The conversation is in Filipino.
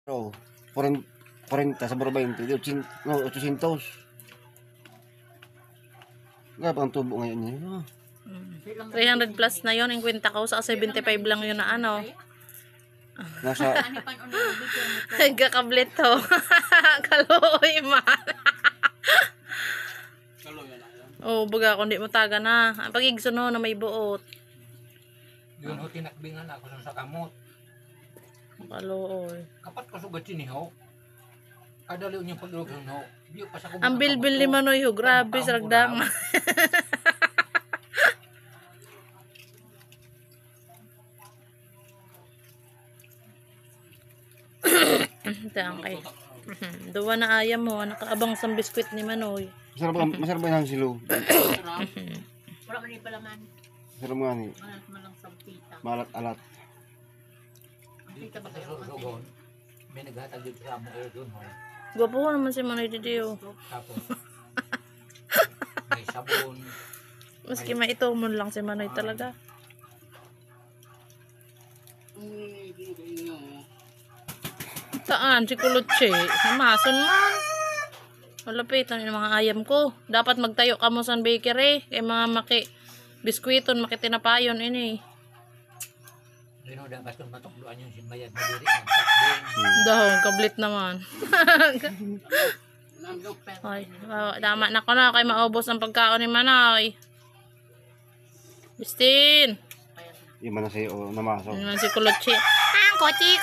Oh, 40 sa 20, 800. Nga ang tubo ngayon niya. 300 plus na yon, yung kwenta ko sa 75 lang yun na ano. Nasa Nagkakablit to. Kaluoy man. Oh, baga kung di mo taga na. Ang pagigso no na may buot. Yun ho, tinakbingan ako sa kamot. Kaluoy. Kapat ko sugat siniho. Kadali niya pagdurog ho. Diyo pa sa kubot. Ang bilbil ni Manoy ho, grabe sa ragdang. Tang kay. Duwa na ayam mo, nakaabang sa biskwit ni Manoy. masarap ba yung silo? Wala man pala man. Masarap nga ni. Malat man lang sa tita. Malat-alat. Ang tita ba Sa kayo susugon. May naghatag dito sa amo doon ho. Gwapo ko naman si Manoy Didio. Tapos may sabon. Maski maitumon lang si Manoy talaga. Saan? Si Kulutche. Namason man. Malapitan yung mga ayam ko. Dapat magtayo ka mo sa bakery. Kaya mga biskwiton, makitinapayon ini. Yun ho, bastos matukluan yung simbayad. Madiri ng Dahon, kablit naman. Ay, tama na ko na. Kaya maubos ang pagkaon ni Manoy. Justin. Iba na sa'yo namasok. Ano man si Kulutche. Ah, kochi.